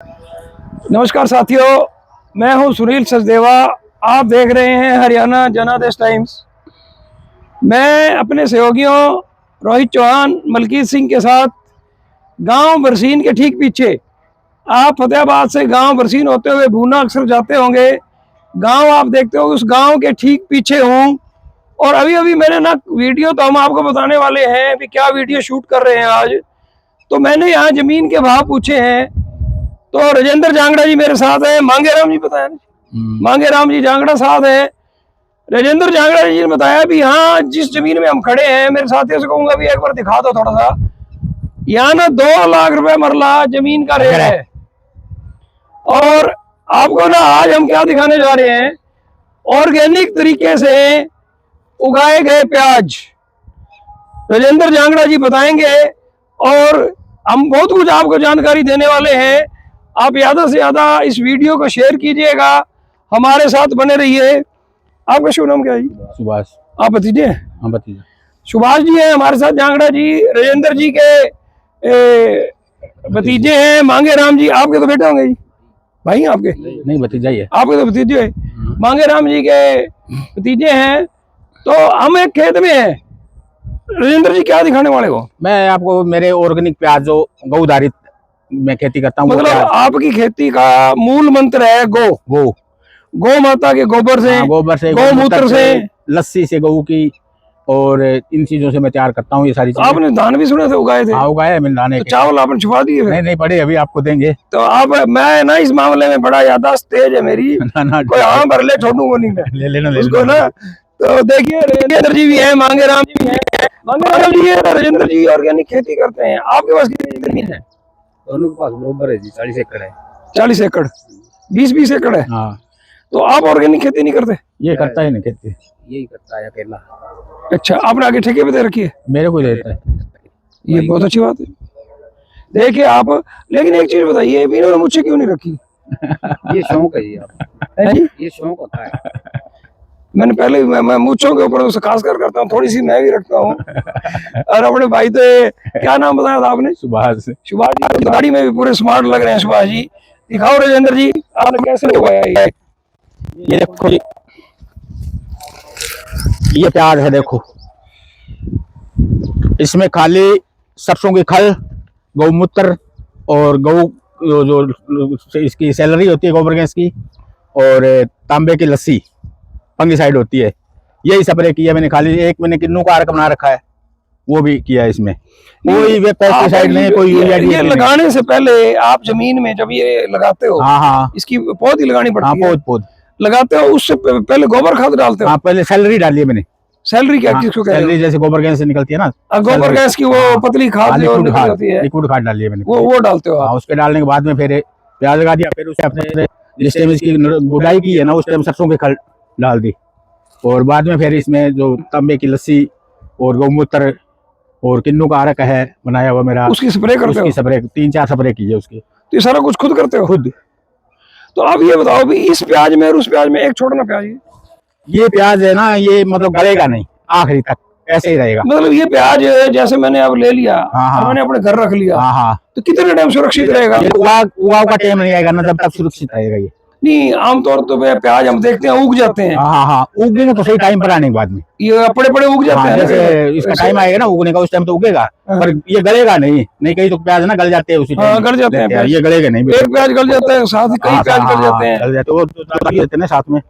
नमस्कार साथियों, मैं हूं सुनील सचदेवा। आप देख रहे हैं हरियाणा जनादेश टाइम्स। मैं अपने सहयोगियों रोहित चौहान, मलकीत सिंह के साथ गांव बरसीन के ठीक पीछे, आप फतेहाबाद से गांव बरसीन होते हुए भूना अक्सर जाते होंगे। गांव आप देखते हो, उस गांव के ठीक पीछे हूं। और अभी अभी मैंने ना वीडियो, तो हम आपको बताने वाले हैं कि क्या वीडियो शूट कर रहे हैं आज। तो मैंने यहाँ जमीन के भाव पूछे हैं, तो राजेंद्र जांगड़ा जी मेरे साथ है। मांगेराम जी बताया ना, मांगेराम जी जांगड़ा साथ है। राजेंद्र जांगड़ा जी ने बताया भी हाँ, जिस जमीन में हम खड़े हैं, मेरे साथियों से कहूंगा भी एक बार दिखा दो थोड़ा सा। यहाँ ना 2 लाख रुपए मरला जमीन का रेट है। और आपको ना आज हम क्या दिखाने जा रहे हैं, ऑर्गेनिक तरीके से उगाए गए प्याज राजेंद्र जांगड़ा जी बताएंगे। और हम बहुत कुछ आपको जानकारी देने वाले हैं। आप ज्यादा से ज्यादा इस वीडियो को शेयर कीजिएगा, हमारे साथ बने रहिए। आपका शुभ नाम क्या है? सुभाष। आप भतीजे हैं? हाँ भतीजा। सुभाष जी हैं हमारे साथ, जांगड़ा जी राजेंद्र जी के भतीजे हैं। मांगेराम जी आपके तो बेटे होंगे जी, भाई हैं आपके? नहीं भतीजा ही है। आपके तो भतीजे हैं। मांगेराम जी के भतीजे हैं। तो हम एक खेत में हैं। राजेंद्र जी क्या दिखाने वाले हो? मैं आपको मेरे ऑर्गेनिक प्याज जो गौधारित मैं खेती करता हूँ। मतलब आपकी खेती का मूल मंत्र है गौ माता के गोबर से, गौमूत्र से, लस्सी से गऊ की, और इन चीजों से मैं तैयार करता हूँ ये सारी चीजें। आपने धान भी सुने थे उगाए थे? हाँ उगाए हैं मैंने दाने। तो चावल आपने छुपा दिए? नहीं पड़े, अभी आपको देंगे। तो आप, मैं ना इस मामले में बड़ा याददाश्त तेज है मेरी। कोई हाँ भर ले, छोड़ूंगा नहीं मैं। ले लेना उसको ना। तो देखिए राजेंद्र जी भी है, मांगेराम जी भी है। मांगेराम जी है, राजेंद्र जी ऑर्गेनिक खेती करते हैं। आपके पास कितनी जमीन है? दोनों के पास बराबर है जी, 40 एकड़ है। 40 एकड़, 20 एकड़ है। हाँ। तो आप ऑर्गेनिक खेती नहीं करते? ये करता है ना खेती, यही करता है अकेला। अच्छा, आपने आगे ठेके पे दे रखी है? मेरे को देता है। ये बहुत अच्छी बात है। देखिए आप, लेकिन एक चीज बताइए, इन्होंने मुझसे क्यों नहीं रखी? ये शौक है जी, आप ये शौक होता है। मैंने पहले मैं मूछों के ऊपर उससे खास कर करता हूँ, थोड़ी सी मैं भी रखता हूँ। और अपने भाई तो क्या नाम बताया था आपने? सुभाष। सुभाष जी गाड़ी में भी पूरे स्मार्ट लग रहे हैं। सुभाष जी दिखाओ राजेंद्र जी, आपने कैसे उगाया ये देखो जी, ये प्याज है। देखो इसमें खाली सरसों की खल, गौमूत्र और जो इसकी सैलरी होती है गोबर गैस की, और तांबे की लस्सी फंगिसाइड होती है, यही स्प्रे किया मैंने। खाली एक मैंने किन्नू का आर्क बना रखा है, वो भी किया है। इसमें कोई पेस्टिसाइड नहीं, कोई यूरिया। ये लगाने से पहले आप जमीन में जब ये लगाते हो, हाँ इसकी पौध ही लगानी पड़ती है। पौध लगाते हो, उससे पहले गोबर खाद डालते हो? हाँ, पहले सैलरी डाली है मैंने। सैलरी क्या, किसको कहते हैं? सैलरी जैसे गोबर गैस से निकलती है ना, गोबर गैस की वो पतली खाद जो होती है, लिक्विड खाद डाली है मैंने। वो डालते हो आप? उसके डालने के बाद में फिर प्याज लगा दिया। फिर उसे अपने जिस टाइम इसकी गुडाई की है ना, उस टाइम सरसों की खल डाल दी। और बाद में फिर इसमें जो तांबे की लस्सी और गौमूत्र और किन्नू का आरक है बनाया हुआ मेरा, उसकी स्प्रे करते हो? स्प्रे 3-4 स्प्रे की है उसकी। तो ये सारा कुछ खुद करते हो? खुद। तो आप ये बताओ भी, इस प्याज में और उस प्याज में एक छोड़ना प्याज है? ये प्याज है ना, ये मतलब गलेगा नहीं, आखिरी तक ऐसे ही रहेगा। मतलब ये प्याज जैसे मैंने अब ले लिया, हाँ, मैंने अपने घर रख लिया, हाँ, तो कितने टाइम सुरक्षित रहेगा? उगाव का टाइम नहीं आएगा ना, जब तक सुरक्षित रहेगा ये। नहीं, आमतौर पे प्याज हम देखते हैं उग जाते हैं। हाँ, उगेंगे तो सही टाइम पर आने के बाद में ये अपने उग जाते हैं। जैसे इसका टाइम आएगा ना उगने का, उस टाइम तो उगेगा, पर ये गलेगा नहीं। कहीं तो प्याज ना गल जाते हैं उसी टाइम। गल जाते हैं, ये गलेगा नहीं। एक प्याज गल जाता है, साथ ही कई प्याज गल जाते हैं, वो देते हैं साथ में।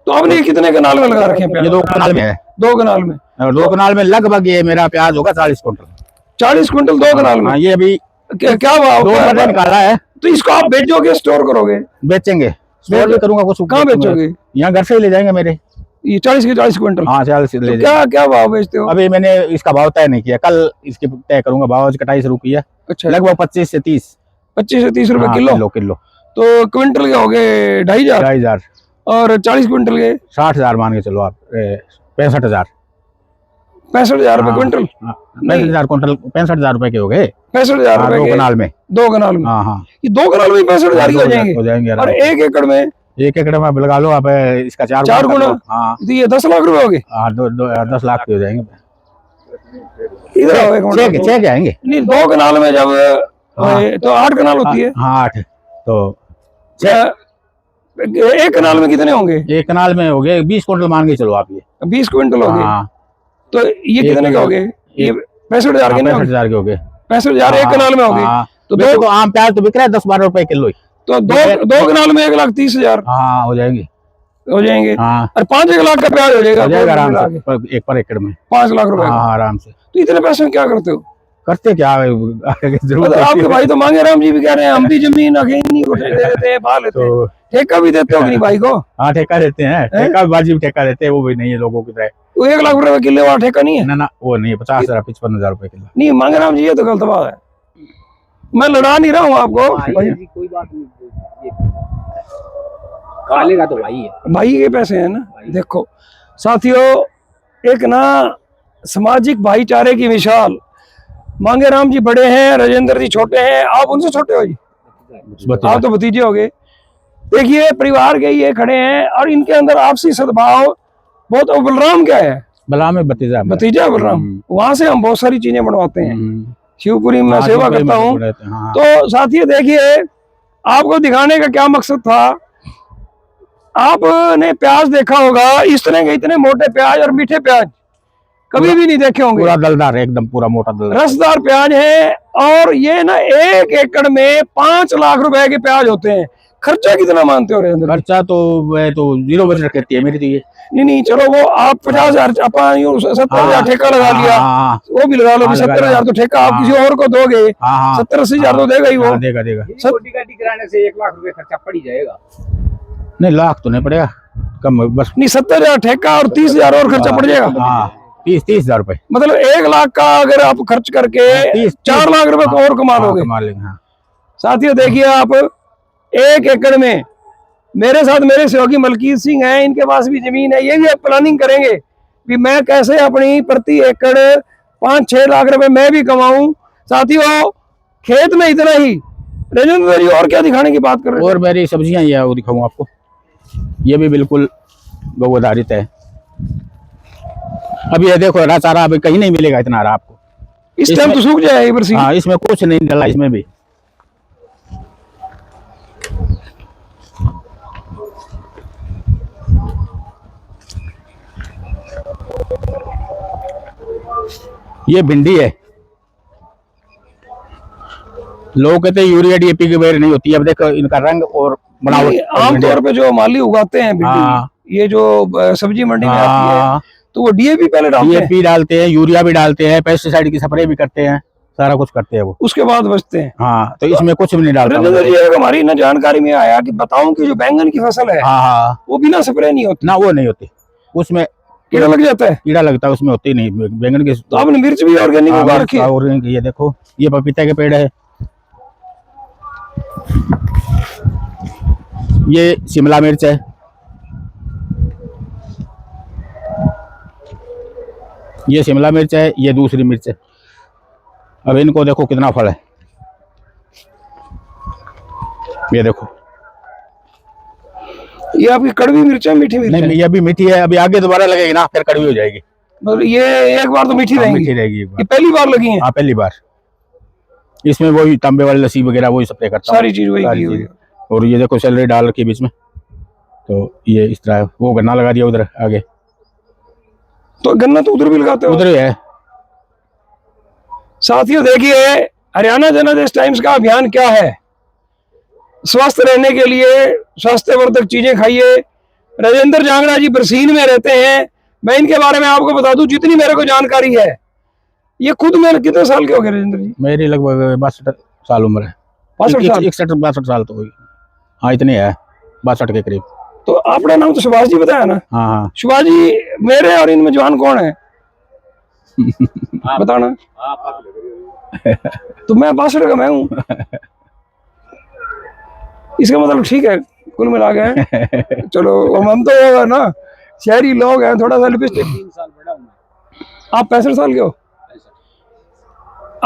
तो आपने कितने कनाल में लगा रखे हैं? ये 2 कनाल में है। 2 कनाल में? और 2 कनाल में लगभग ये मेरा प्याज होगा 40 क्विंटल। 40 क्विंटल 2 कनाल में? ये अभी क्या भाव 2 महीने निकाला है। तो इसको आप बेचोगे, स्टोर करोगे? बेचेंगे, स्टोर भी करूंगा कुछ। कहाँ बेचोगे? यहाँ घर से ही ले जाएंगे मेरे। ये 40 के 40 क्विंटल? हाँ 40 ले जाएंगे। क्या भाव बेचते हो? अभी मैंने इसका भाव तय नहीं किया, कल इसके तय करूंगा भाव। कटाई शुरू किया। अच्छा, लगभग 25 से 30 रुपए किलो। तो क्विंटल के हो गए 2,500, और 40 क्विंटल के 60,000 मान के चलो आप। 65,000 रुपए क्विंटल? 65,000 क्विंटल, 65,000 रुपए के हो गए। 65,000 रुपए 2 कनाल में? 2 कनाल में? हाँ। ये 2 कनाल में 65,000 हो जाएंगे। और 1 एकड़ में? 1 एकड़ में लगा लो आप इसका 4 गुना। हाँ, तो ये 10 लाख रुपए हो गए। हाँ, 10 लाख के हो जाएंगे। इधर 6 के आएंगे। नहीं, 2 कनाल में जब तो 8 कनाल होती है। हाँ 8, तो एक कनाल में कितने होंगे? एक कनाल में हो गए 20 क्विंटल मान के चलो आप, ये 20 क्विंटल हो गए। हाँ। तो ये कितने के हो गए? ये 65,000 के नहीं? 65,000 के हो गए। 65,000 एक कनाल में हो गए। तो वैसे तो आम प्याज तो बिक रहा है 10-12 रुपए किलो ही। तो दो कनाल में 1,30,000 हाँ हो जाएंगे, हो जाएंगे। हाँ और 5 लाख का प्याज हो जाएगा आराम से, एक पर एकड़ में 5 लाख रुपए। हाँ आराम से। तो इतने पैसे में क्या करते हो? करते क्या जरूरत मतलब आपके भाई तो मांगे राम जी भी कह रहे हैं हम भी जमीन अखीनी को ठेके देते हैं, पा लेते हैं। ठेका भी देते हो कि नहीं भाई को? हाँ ठेका देते हैं, ठेका वाजिब ठेका देते हैं, वो भी नहीं है लोगों की तरह। वो 1 लाख रुपए किलो वाला ठेका नहीं है? ना वो नहीं है, 50,000 55,000 रुपए किलो नहीं मांगे राम जी, ये तो गलत बात है। मैं लड़ा नहीं रहा हूँ आपको भाई, कोई बात नहीं, काले का तो भाई है, भाई के पैसे हैं ना। देखो साथियों, एक ना सामाजिक भाईचारे की मिसाल, मांगे राम जी बड़े हैं, राजेंद्र जी छोटे हैं, आप उनसे छोटे हो जी, आप तो भतीजे हो गए। देखिए परिवार के ये खड़े हैं और इनके अंदर आपसी सद्भाव बहुत। बलराम क्या है? बलराम में भतीजा भतीजा बलराम। वहां से हम बहुत सारी चीजें बनवाते हैं, शिवपुरी में सेवा करता हूँ। तो साथियों देखिए, आपको दिखाने का क्या मकसद था, आपने प्याज देखा होगा इस तरह के इतने मोटे प्याज और मीठे प्याज कभी भी नहीं देखे होंगे। पूरा दलदार है, एकदम पूरा मोटा दलदार रसदार प्याज है। और ये ना 1 एकड़ में 5 लाख रुपए के प्याज होते हैं। खर्चा कितना मानते हो रेंद्र? खर्चा तो वह तो 0 बजट कहती है मेरी, तो ये नहीं चलो वो आप 50,000 अपन 70,000 ठेका लगा लिया, वो भी लगा लो। 70,000 तो ठेका आप किसी और को दोगे, 70-80,000 तो देगा ही वो। देगा छोटी गाड़ी कराने से 1 लाख रुपए खर्चा पड़ ही जाएगा। नहीं लाख तो नहीं पड़ेगा, कम बस। नहीं 70,000 ठेका और 30,000 और खर्चा पड़ जाएगा। हाँ 30,000 रुपए, मतलब 1 लाख का अगर आप खर्च करके 4 लाख रुपए को और कमा लोगे। साथियों देखिए आप, 1 एकड़ में मेरे साथ मेरे सहयोगी मलकीत सिंह हैं, इनके पास भी जमीन है। ये भी आप प्लानिंग करेंगे कि मैं कैसे अपनी प्रति एकड़ 5-6 लाख रुपए मैं भी कमाऊं। साथियों खेत में इतना ही। राजेंद्र जी और क्या दिखाने की बात कर रहे हैं? और मेरी सब्जियां ये वो दिखाऊं आपको, ये भी बिल्कुल गौ आधारित है। अब ये देखो हरा चारा अभी कहीं नहीं मिलेगा इतना हरा आपको, इस टाइम तो सूख जाए बरसी। हाँ इसमें कुछ नहीं डला, इसमें भी ये भिंडी है। लोग कहते हैं यूरिया डीएपी की बेर नहीं होती, अब देखो इनका रंग और बनावट। आमतौर पे जो माली उगाते हैं भिंडी, ये जो सब्जी मंडी में आती है, तो वो डीएपी पहले डालते हैं। डीएपी डालते हैं, यूरिया भी डालते हैं, पेस्टिसाइड की स्प्रे भी करते हैं, सारा कुछ करते हैं वो, उसके बाद बचते हैं। हाँ तो इसमें कुछ भी नहीं डालता। ये हमारी ना जानकारी में आया कि बताऊं कि जो बैंगन की फसल है, हाँ वो बिना स्प्रे नहीं होती ना, वो नहीं होती, उसमें कीड़ा लग जाता है। कीड़ा लगता है, उसमें होती नहीं बैंगन की। तो आपने मिर्च भी ऑर्गेनिक उगा रखी है। ऑर्गेनिक, ये देखो ये पपीता के पेड़ है, ये शिमला मिर्च है, ये शिमला मिर्च है, ये दूसरी मिर्च है। अब इनको देखो कितना फल है, ये देखो। ये आपकी कड़वी मिर्च है, मीठी मिर्च? नहीं ये भी मीठी है, अभी आगे दोबारा लगेगी ना फिर कड़वी हो जाएगी। मतलब ये एक बार तो मीठी रहेगी? मीठी रहेगी एक बार। ये पहली बार लगी है? हाँ पहली बार। इसमें वही तांबे वाली लस्सी वगैरह वही स्प्रे करता हूं, सारी चीज वही की हुई है। और ये देखो सैलरी डाल रखी है बीच में, तो ये इस तरह वो गन्ना लगा दिया उधर आगे। तो गन्ना तो उधर भी लगाते हो? उधर ही है। साथियों देखिए, हरियाणा जनादेश टाइम्स का अभियान क्या है। स्वस्थ रहने के लिए स्वास्थ्यवर्धक चीजें खाइए। राजेंद्र जांगड़ा जी बरसीन में रहते हैं। मैं इनके बारे में आपको बता दूं जितनी मेरे को जानकारी है। ये खुद मेरे कितने साल के हो गए राजेंद्र जी? मेरी लगभग 62 साल उम्र है। 62 साल? 61-62 साल तो हुई। हाँ इतने है, 62 के करीब। तो आपका नाम तो सुभाष जी बताया ना? हाँ हाँ। सुभाष जी, मेरे और इनमें जवान कौन है? बताना। तो मैं 62 का मैं हूँ। इसका मतलब ठीक है कुल मिला के। चलो हम तो ना शहरी लोग हैं, थोड़ा सा लिपस्टिक। 3 साल बड़ा हूं मैं। आप 65 साल के हो?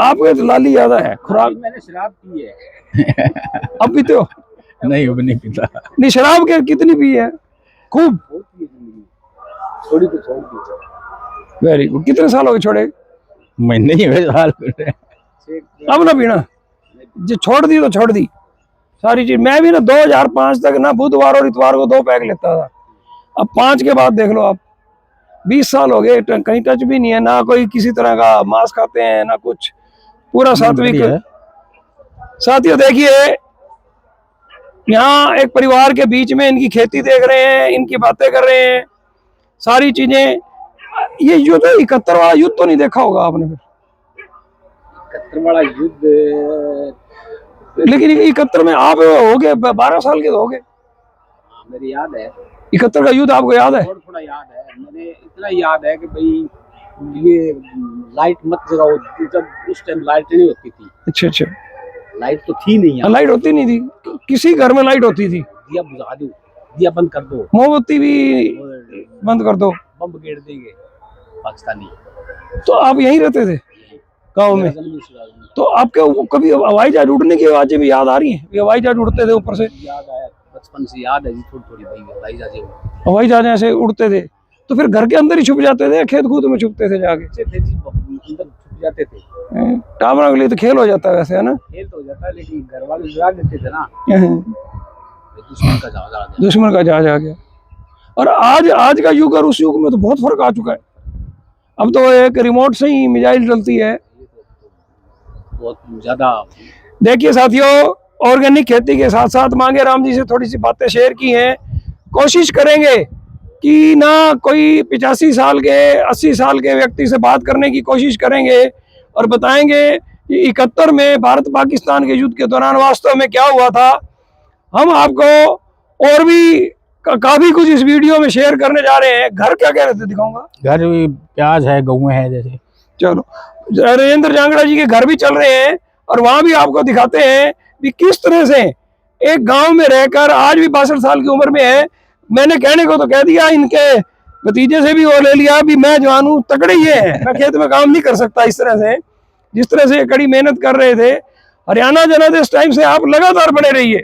आपके तो लाली ज्यादा है। खुराक मैंने शराब पी है। अब पीते हो? नहीं अब नहीं पीता। नहीं शराब के कितनी पी है? खूब? थोड़ी तो छोड़ दी। Very good. कितने साल हो गए छोड़े? महीने ही हुए साल। अब ना पीना, जो छोड़ दी तो छोड़ दी। सारी चीज। मैं भी ना 2005 तक ना बुधवार और इतवार को 2 पैक लेता था। अब 5 के बाद देख लो आप, 20 साल हो गए, कहीं टच भी नहीं है, ना कोई किसी तरह का मांस खाते हैं ना कुछ, पूरा सात्विक। बढ़िया है। साथियों देखिए, यहाँ एक परिवार के बीच में इनकी खेती देख रहे हैं, इनकी बातें कर रहे हैं, सारी चीजें। ये युद्ध 71 वाला युद्ध तो नहीं देखा होगा आपने फिर? 71 वाला युद्ध, लेकिन 71 में आप हो गए 12 साल के तो हो गए। हाँ, मेरी याद है, 71 का युद्ध आपको याद है? और थोड़ा याद है। मैंने इतना याद है कि भाई ये लाइट मत जगाओ, जब उस टाइम लाइट नहीं होती थी। अच्छा अच्छा। लाइट तो थी नहीं यहाँ, लाइट होती नहीं थी, किसी घर में लाइट होती थी। दिया बुझा दो, दिया बंद कर दो, मोमबत्ती भी बंद कर दो, बम गेड़ देंगे पाकिस्तानी। तो आप यहीं रहते थे गांव में? तो आपके कभी हवाई जहाज उड़ने की आवाजें भी याद आ रही हैं? हवाई जहाज उड़ते थे ऊपर से? याद आया, बचपन से याद है जी, थोड़ी थोड़ी भाई भाई जाजे हवाई जहाज ऐसे उड़ते थे, तो फिर घर के अंदर ही छुप जाते थे, खेत कूद में छुपते थे जाके? थे जी, अंदर छुप जाते थे। टावरों के लिए तो खेल हो जाता है वैसे, है ना? खेल तो हो जाता है, लेकिन घर वाले जगा देते थे ना, दुश्मन का जहाज आ गया। दुश्मन का जहाज आ गया। और आज का युग और उस युग में तो बहुत फर्क आ चुका है। अब तो एक रिमोट से ही मिसाइल चलती है। बहुत ज्यादा। देखिए साथियों, ऑर्गेनिक खेती के साथ साथ मांगे राम जी से थोड़ी सी बातें शेयर की हैं। कोशिश करेंगे कि ना कोई 85 साल के 80 साल के व्यक्ति से बात करने की कोशिश करेंगे और बताएंगे कि 71 में भारत पाकिस्तान के युद्ध के दौरान वास्तव में क्या हुआ था। हम आपको और भी काफी कुछ इस वीडियो में शेयर करने जा रहे हैं। घर क्या कह रहे थे, दिखाऊंगा? घर भी प्याज है, गेहूं है जैसे। चलो, राजेंद्र जांगड़ा जी के घर भी चल रहे हैं और वहां भी आपको दिखाते हैं कि किस तरह से एक गांव में रहकर, आज भी 62 साल की उम्र में है। मैंने कहने को तो कह दिया, इनके भतीजे से भी वो ले लिया भी मैं जवान हूं, तगड़े ये हैं, मैं खेत में काम नहीं कर सकता इस तरह से। जिस तरह से कड़ी मेहनत कर रहे थे। हरियाणा जनादेश टाइम से आप लगातार बने रहिए।